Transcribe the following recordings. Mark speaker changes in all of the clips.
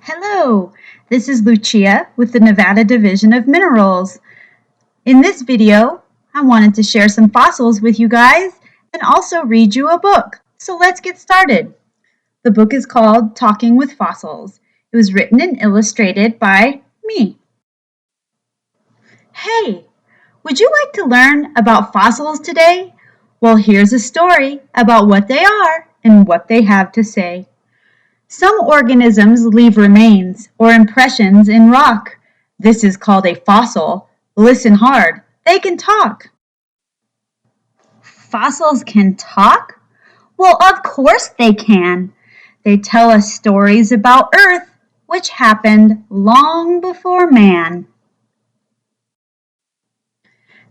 Speaker 1: Hello, this is Lucia with the Nevada Division of Minerals. In this video, I wanted to share some fossils with you guys and also read you a book. So let's get started. The book is called Talking with Fossils. It was written and illustrated by me. Hey, would you like to learn about fossils today? Well, here's a story about what they are and what they have to say. Some organisms leave remains or impressions in rock. This is called a fossil. Listen hard, they can talk. Fossils can talk? Well, of course they can. They tell us stories about Earth, which happened long before man.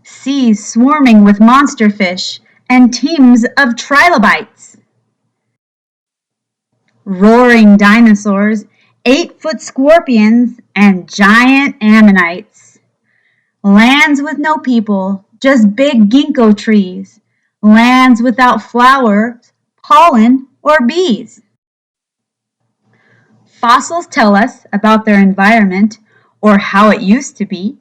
Speaker 1: Seas swarming with monster fish and teams of trilobites. Roaring dinosaurs, 8-foot scorpions, and giant ammonites. Lands with no people, just big ginkgo trees. Lands without flowers, pollen, or bees. Fossils tell us about their environment, or how it used to be.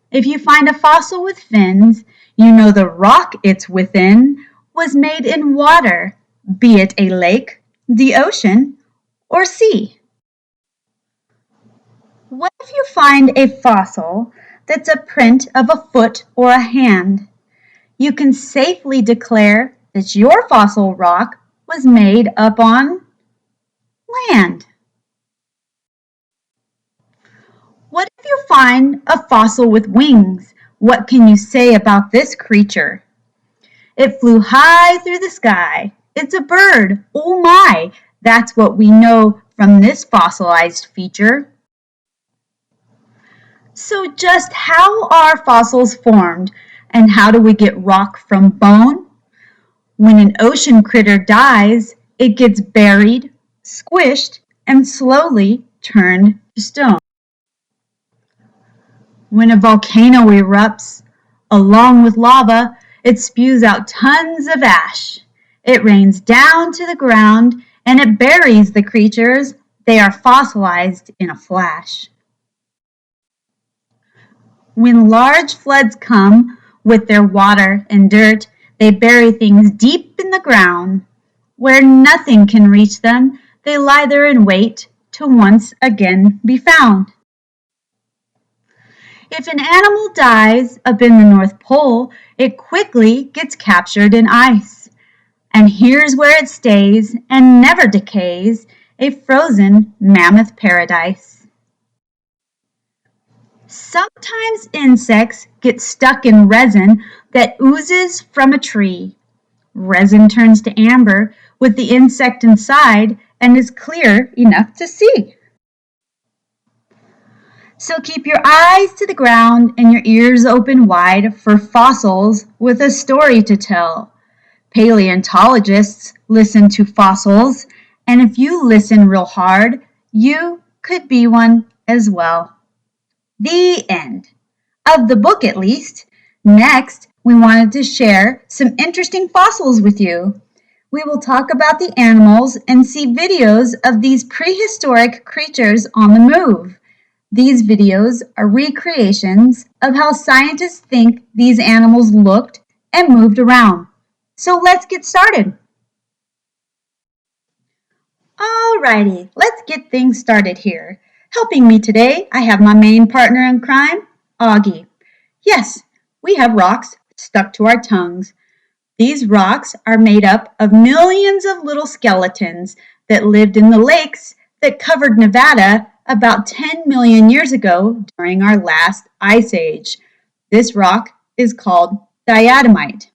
Speaker 1: If you find a fossil with fins, you know the rock it's within was made in water, be it a lake, the ocean, or sea. What if you find a fossil that's a print of a foot or a hand? You can safely declare that your fossil rock was made up on land. What if you find a fossil with wings? What can you say about this creature? It flew high through the sky. It's a bird. Oh my! That's what we know from this fossilized feature. So just how are fossils formed, and how do we get rock from bone? When an ocean critter dies, it gets buried, squished, and slowly turned to stone. When a volcano erupts, along with lava, it spews out tons of ash. It rains down to the ground and it buries the creatures. They are fossilized in a flash. When large floods come with their water and dirt, they bury things deep in the ground. Where nothing can reach them, they lie there and wait to once again be found. If an animal dies up in the North Pole, it quickly gets captured in ice. And here's where it stays and never decays, a frozen mammoth paradise. Sometimes insects get stuck in resin that oozes from a tree. Resin turns to amber with the insect inside and is clear enough to see. So keep your eyes to the ground and your ears open wide for fossils with a story to tell. Paleontologists listen to fossils, and if you listen real hard, you could be one as well. The end. Of the book, at least. Next, we wanted to share some interesting fossils with you. We will talk about the animals and see videos of these prehistoric creatures on the move. These videos are recreations of how scientists think these animals looked and moved around. So let's get started. Alrighty, let's get things started here. Helping me today, I have my main partner in crime, Augie. Yes, we have rocks stuck to our tongues. These rocks are made up of millions of little skeletons that lived in the lakes that covered Nevada about 10 million years ago during our last ice age. This rock is called diatomite.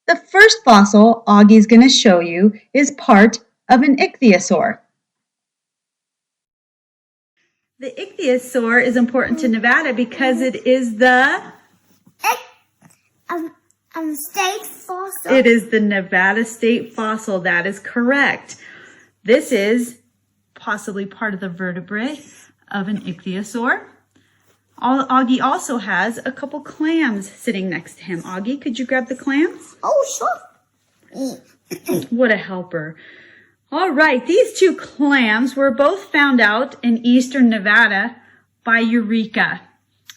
Speaker 1: The first fossil Augie's going to show you is part of an ichthyosaur. The ichthyosaur is important to Nevada because it is the
Speaker 2: state fossil.
Speaker 1: It is the Nevada state fossil. That is correct. This is possibly part of the vertebrae of an ichthyosaur. Augie also has a couple clams sitting next to him. Augie, could you grab the clams?
Speaker 2: Oh, sure.
Speaker 1: What a helper. All right, these two clams were both found out in eastern Nevada by Eureka.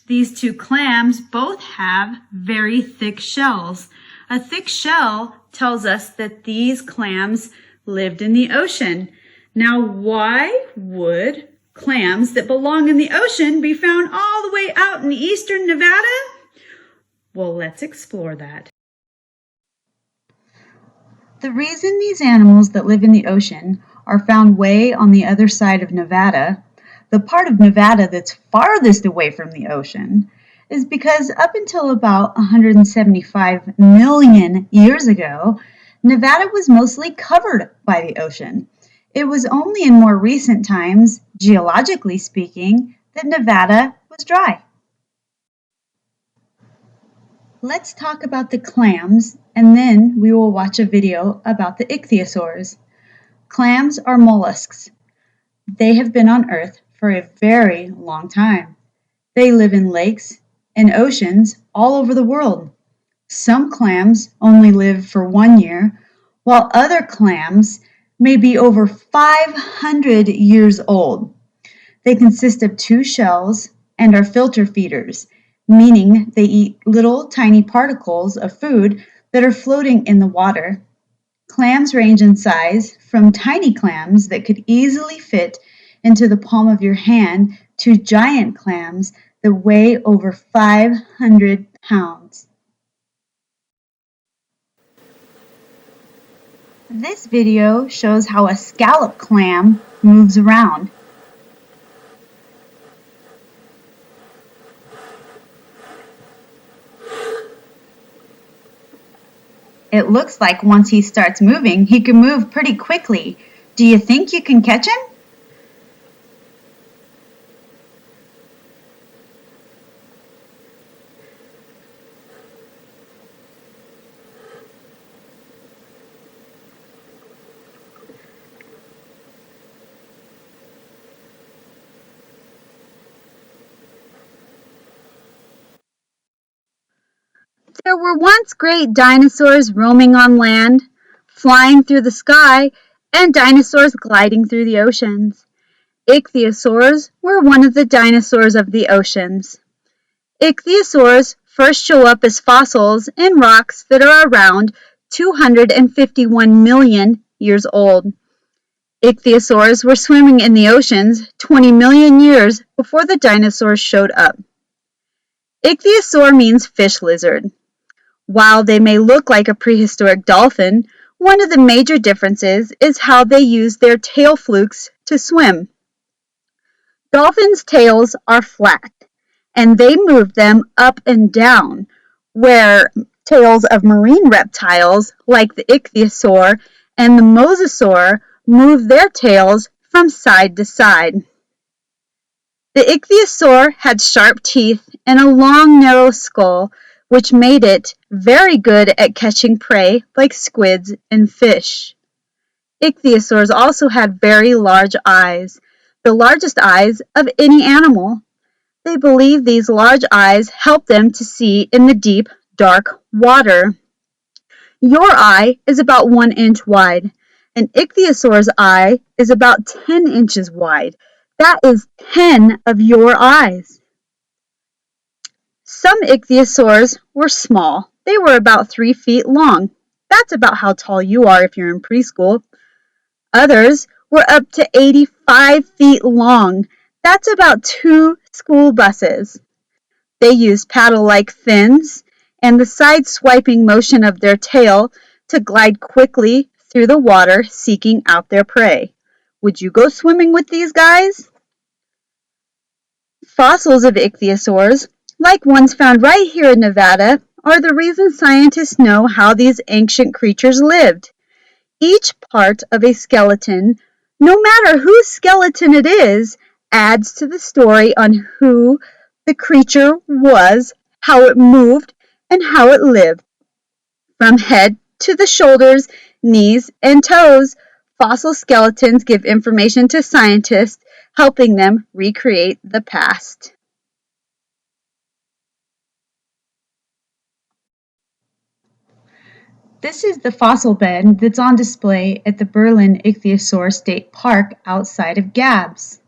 Speaker 1: These two clams both have very thick shells. A thick shell tells us that these clams lived in the ocean. Now, why would clams that belong in the ocean be found all the way out in eastern Nevada? Well, let's explore that. The reason these animals that live in the ocean are found way on the other side of Nevada, the part of Nevada that's farthest away from the ocean, is because up until about 175 million years ago, Nevada was mostly covered by the ocean. It was only in more recent times, geologically speaking, that Nevada was dry. Let's talk about the clams, and then we will watch a video about the ichthyosaurs. Clams are mollusks. They have been on Earth for a very long time. They live in lakes and oceans all over the world. Some clams only live for 1 year, while other clams may be over 500 years old. They consist of 2 shells and are filter feeders, meaning they eat little tiny particles of food that are floating in the water. Clams range in size from tiny clams that could easily fit into the palm of your hand to giant clams that weigh over 500 pounds. This video shows how a scallop clam moves around. It looks like once he starts moving, he can move pretty quickly. Do you think you can catch him? There were once great dinosaurs roaming on land, flying through the sky, and dinosaurs gliding through the oceans. Ichthyosaurs were one of the dinosaurs of the oceans. Ichthyosaurs first show up as fossils in rocks that are around 251 million years old. Ichthyosaurs were swimming in the oceans 20 million years before the dinosaurs showed up. Ichthyosaur means fish lizard. While they may look like a prehistoric dolphin, one of the major differences is how they use their tail flukes to swim. Dolphins' tails are flat, and they move them up and down, where tails of marine reptiles like the ichthyosaur and the mosasaur move their tails from side to side. The ichthyosaur had sharp teeth and a long, narrow skull, which made it very good at catching prey like squids and fish. Ichthyosaurs also had very large eyes, the largest eyes of any animal. They believe these large eyes help them to see in the deep, dark water. Your eye is about 1 inch wide. An ichthyosaur's eye is about 10 inches wide. That is 10 of your eyes. Some ichthyosaurs were small. They were about 3 feet long. That's about how tall you are if you're in preschool. Others were up to 85 feet long. That's about 2 school buses. They used paddle-like fins and the side-swiping motion of their tail to glide quickly through the water seeking out their prey. Would you go swimming with these guys? Fossils of ichthyosaurs, like ones found right here in Nevada, are the reason scientists know how these ancient creatures lived. Each part of a skeleton, no matter whose skeleton it is, adds to the story on who the creature was, how it moved, and how it lived. From head to the shoulders, knees, and toes, fossil skeletons give information to scientists, helping them recreate the past. This is the fossil bed that's on display at the Berlin Ichthyosaur State Park outside of Gabs.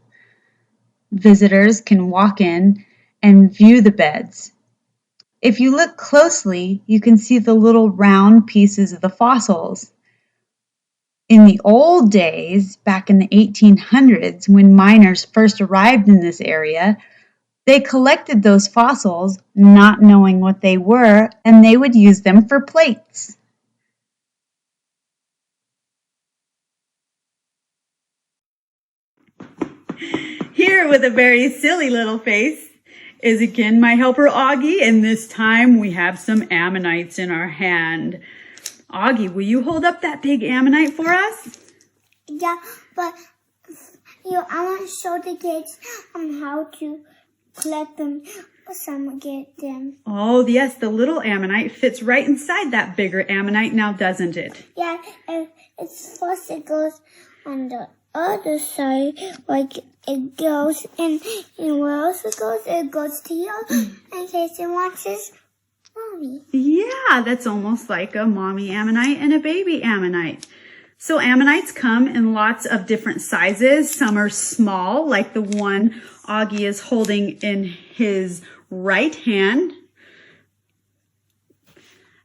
Speaker 1: Visitors can walk in and view the beds. If you look closely, you can see the little round pieces of the fossils. In the old days, back in the 1800s, when miners first arrived in this area, they collected those fossils, not knowing what they were, and they would use them for plates.
Speaker 3: Here with a very silly little face is again my helper Augie, and this time we have some ammonites in our hand. Augie, will you hold up that big ammonite for us?
Speaker 2: Yeah, but I want to show the kids how to collect them. Some get them.
Speaker 3: Oh, yes, the little ammonite fits right inside that bigger ammonite now, doesn't it?
Speaker 2: Yeah, and it's first it goes on the other side, like it goes, and where else it goes? It goes to you, and Jason watches mommy.
Speaker 3: Yeah, that's almost like a mommy ammonite and a baby ammonite. So ammonites come in lots of different sizes. Some are small, like the one Augie is holding in his right hand.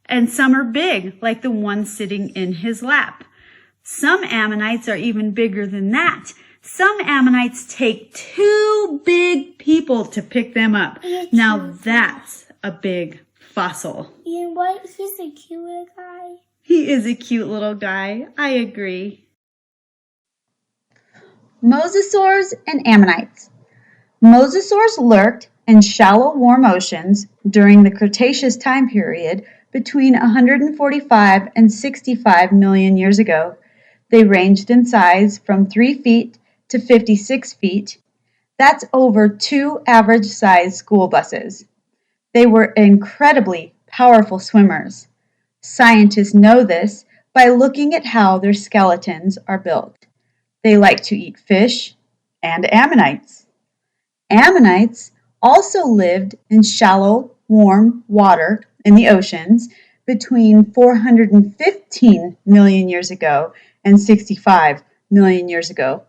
Speaker 3: And some are big, like the one sitting in his lap. Some ammonites are even bigger than that. Some ammonites take 2 big people to pick them up. Now that's a big fossil.
Speaker 2: You know what? He's a cute little guy.
Speaker 3: He is a cute little guy. I agree.
Speaker 1: Mosasaurs and ammonites. Mosasaurs lurked in shallow warm oceans during the Cretaceous time period between 145 and 65 million years ago. They ranged in size from 3 feet to 56 feet. That's over 2 average-sized school buses. They were incredibly powerful swimmers. Scientists know this by looking at how their skeletons are built. They like to eat fish and ammonites. Ammonites also lived in shallow, warm water in the oceans between 415 million years ago and 65 million years ago.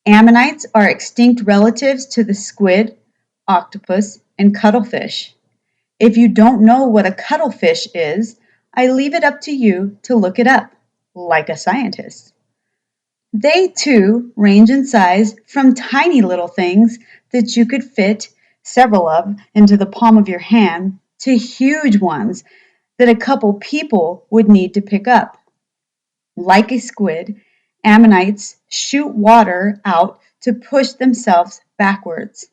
Speaker 1: Ammonites are extinct relatives to the squid, octopus, and cuttlefish. If you don't know what a cuttlefish is, I leave it up to you to look it up, like a scientist. They too range in size from tiny little things that you could fit several of into the palm of your hand to huge ones that a couple people would need to pick up. Like a squid, ammonites shoot water out to push themselves backwards.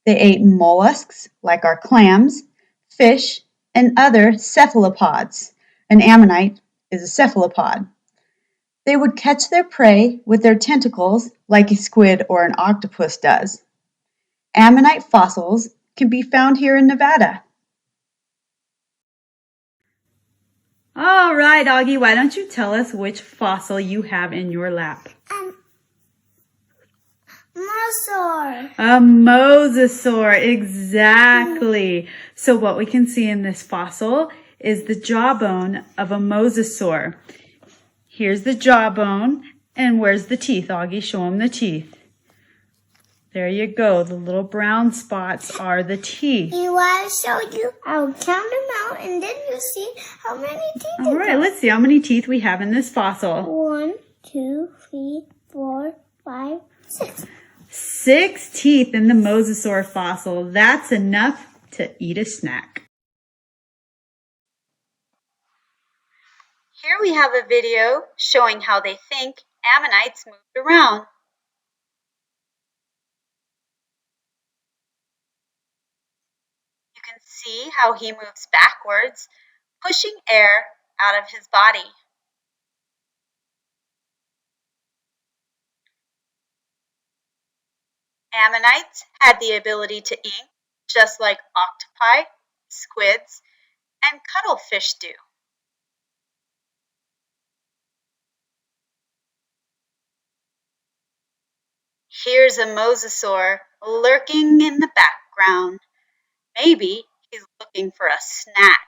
Speaker 1: They ate mollusks, like our clams, fish, and other cephalopods. An ammonite is a cephalopod. They would catch their prey with their tentacles, like a squid or an octopus does. Ammonite fossils can be found here in Nevada.
Speaker 3: All right, Augie, why don't you tell us which fossil you have in your lap?
Speaker 2: Mosasaur.
Speaker 3: A mosasaur, exactly. So what we can see in this fossil is the jawbone of a mosasaur. Here's the jawbone, and where's the teeth, Augie? Show them the teeth. There you go. The little brown spots are the teeth.
Speaker 2: You want to show you? I'll count them out, and then you see how many teeth.
Speaker 3: All right, let's see how many teeth we have in this fossil.
Speaker 2: 1, 2, 3, 4, 5, 6.
Speaker 3: 6 teeth in the mosasaur fossil. That's enough to eat a snack.
Speaker 1: Here we have a video showing how they think ammonites moved around. You can see how he moves backwards, pushing air out of his body. Ammonites had the ability to eat just like octopi, squids, and cuttlefish do. Here's a mosasaur lurking in the background. Maybe he's looking for a snack.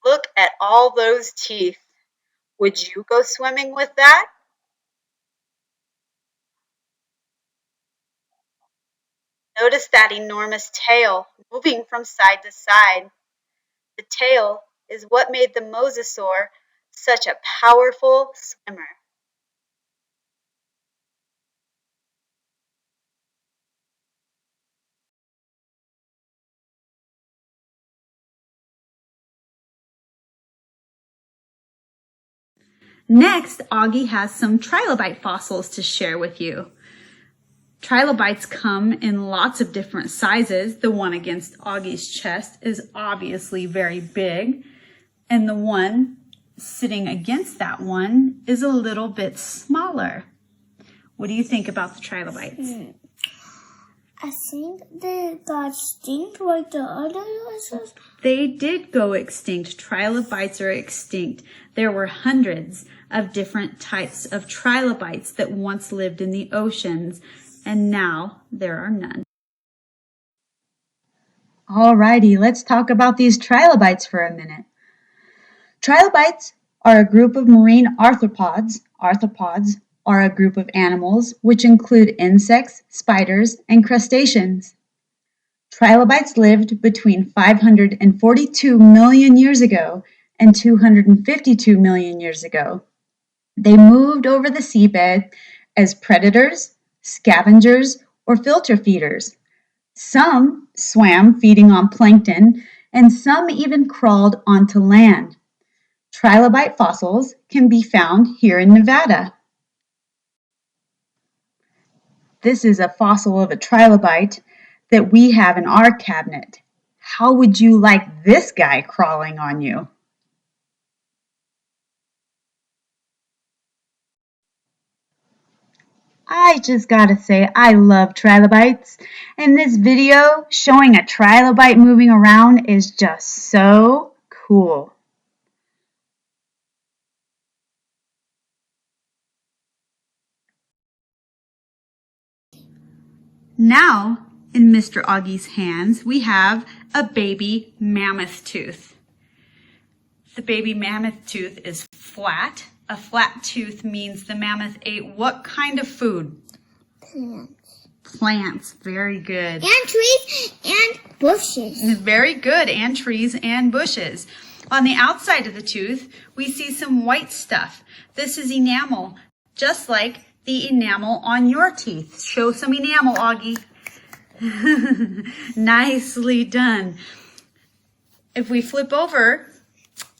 Speaker 1: Look at all those teeth. Would you go swimming with that? Notice that enormous tail moving from side to side. The tail is what made the mosasaur such a powerful swimmer.
Speaker 3: Next, Augie has some trilobite fossils to share with you. Trilobites come in lots of different sizes. The one against Augie's chest is obviously very big, and the one sitting against that one is a little bit smaller. What do you think about the trilobites?
Speaker 2: I think they got extinct like the other dinosaurs.
Speaker 3: They did go extinct. Trilobites are extinct. There were hundreds of different types of trilobites that once lived in the oceans, and now there are none.
Speaker 1: Alrighty, let's talk about these trilobites for a minute. Trilobites are a group of marine arthropods. Arthropods are a group of animals which include insects, spiders, and crustaceans. Trilobites lived between 542 million years ago and 252 million years ago. They moved over the seabed as predators, scavengers, or filter feeders. Some swam feeding on plankton, and some even crawled onto land. Trilobite fossils can be found here in Nevada. This is a fossil of a trilobite that we have in our cabinet. How would you like this guy crawling on you? I just gotta say, I love trilobites, and this video showing a trilobite moving around is just so cool.
Speaker 3: Now, in Mr. Augie's hands, we have a baby mammoth tooth. The baby mammoth tooth is flat. A flat tooth means the mammoth ate what kind of food?
Speaker 2: Plants.
Speaker 3: Plants. Very good.
Speaker 2: And trees and bushes.
Speaker 3: Very good. And trees and bushes. On the outside of the tooth, we see some white stuff. This is enamel, just like the enamel on your teeth. Show some enamel, Augie. Nicely done. If we flip over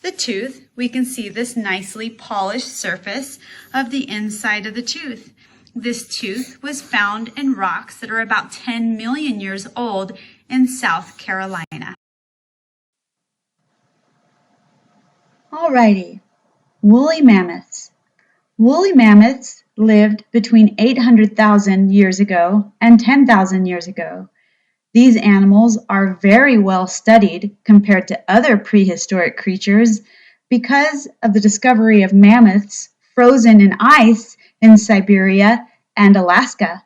Speaker 3: the tooth, we can see this nicely polished surface of the inside of the tooth. This tooth was found in rocks that are about 10 million years old in South Carolina.
Speaker 1: Alrighty, woolly mammoths. Woolly mammoths lived between 800,000 years ago and 10,000 years ago. These animals are very well studied compared to other prehistoric creatures because of the discovery of mammoths frozen in ice in Siberia and Alaska.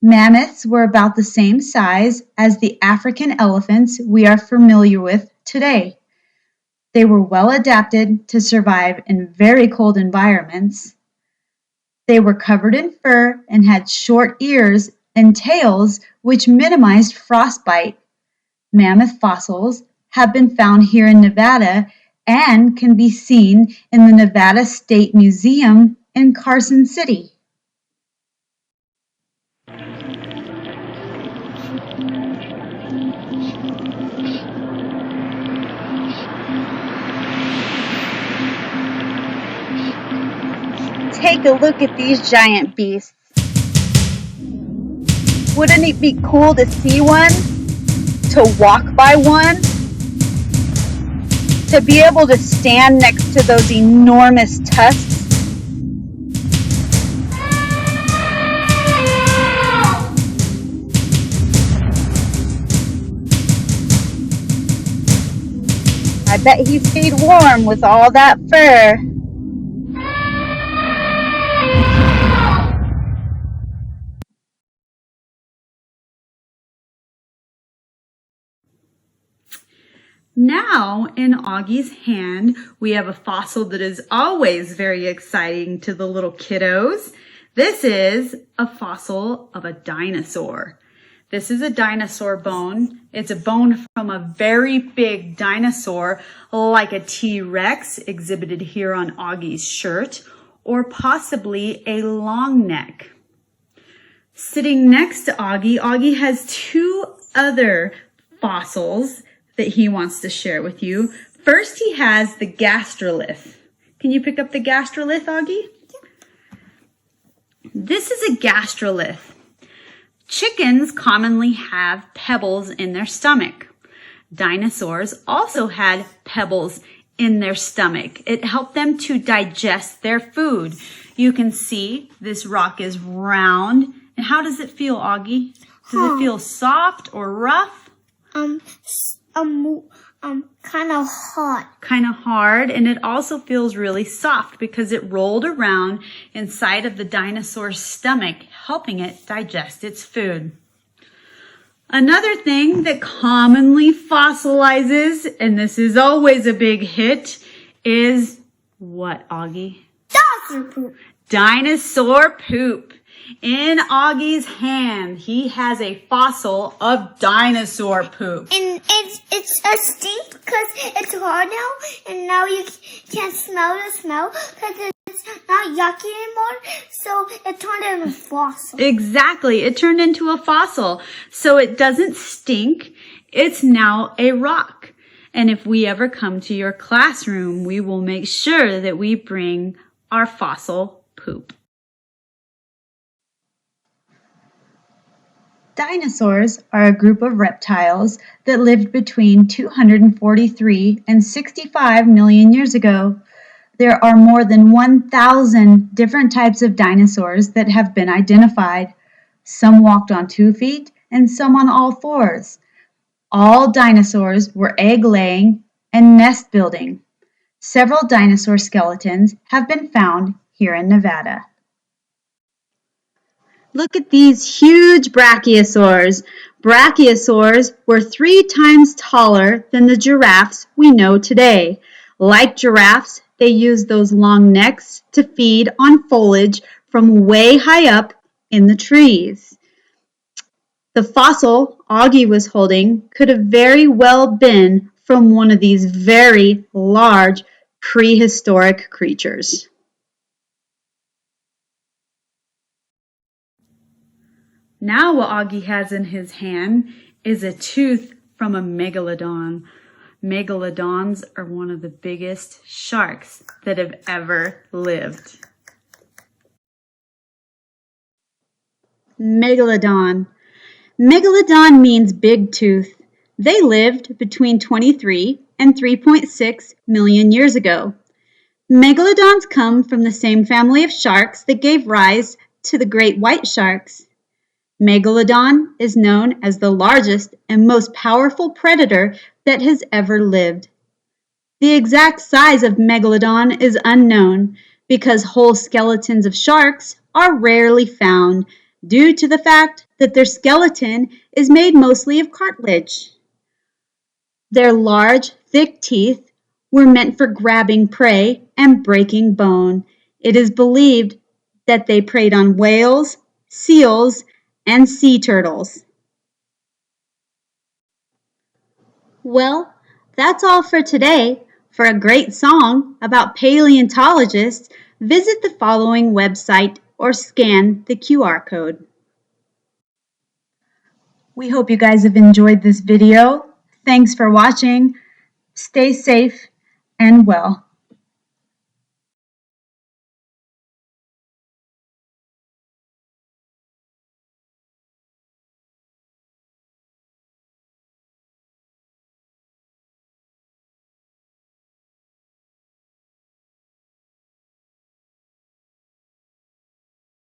Speaker 1: Mammoths were about the same size as the African elephants we are familiar with today. They were well adapted to survive in very cold environments. They were covered in fur and had short ears and tails which minimized frostbite. Mammoth fossils have been found here in Nevada and can be seen in the Nevada State Museum in Carson City. Take a look at these giant beasts. Wouldn't it be cool to see one? To walk by one? To be able to stand next to those enormous tusks? I bet he stayed warm with all that fur.
Speaker 3: Now, in Augie's hand, we have a fossil that is always very exciting to the little kiddos. This is a fossil of a dinosaur. This is a dinosaur bone. It's a bone from a very big dinosaur, like a T-Rex exhibited here on Augie's shirt, or possibly a long neck. Sitting next to Augie, Augie has two other fossils that he wants to share with you. First, he has the gastrolith. Can you pick up the gastrolith, Augie? This is a gastrolith. Chickens commonly have pebbles in their stomach. Dinosaurs also had pebbles in their stomach. It helped them to digest their food. You can see this rock is round. And how does it feel, Augie? Does it feel soft or rough?
Speaker 2: Kind of hard.
Speaker 3: Kind of hard, and it also feels really soft because it rolled around inside of the dinosaur's stomach, helping it digest its food. Another thing that commonly fossilizes, and this is always a big hit, is what, Augie?
Speaker 2: Dinosaur poop.
Speaker 3: Dinosaur poop. In Augie's hand, he has a fossil of dinosaur poop.
Speaker 2: And it's a stink because it's hard now, and now you can't smell the smell because it's not yucky anymore. So it turned into a fossil.
Speaker 3: Exactly. It turned into a fossil. So it doesn't stink. It's now a rock. And if we ever come to your classroom, we will make sure that we bring our fossil poop.
Speaker 1: Dinosaurs are a group of reptiles that lived between 243 and 65 million years ago. There are more than 1,000 different types of dinosaurs that have been identified. Some walked on 2 feet and some on all fours. All dinosaurs were egg-laying and nest-building. Several dinosaur skeletons have been found here in Nevada. Look at these huge brachiosaurs. Brachiosaurs were 3 times taller than the giraffes we know today. Like giraffes, they used those long necks to feed on foliage from way high up in the trees. The fossil Augie was holding could have very well been from one of these very large prehistoric creatures.
Speaker 3: Now what Augie has in his hand is a tooth from a megalodon. Megalodons are one of the biggest sharks that have ever lived.
Speaker 1: Megalodon. Megalodon means big tooth. They lived between 23 and 3.6 million years ago. Megalodons come from the same family of sharks that gave rise to the great white sharks. Megalodon is known as the largest and most powerful predator that has ever lived. The exact size of Megalodon is unknown because whole skeletons of sharks are rarely found due to the fact that their skeleton is made mostly of cartilage. Their large, thick teeth were meant for grabbing prey and breaking bone. It is believed that they preyed on whales, seals, and sea turtles. Well, that's all for today. For a great song about paleontologists, visit the following website or scan the QR code. We hope you guys have enjoyed this video. Thanks for watching. Stay safe and well.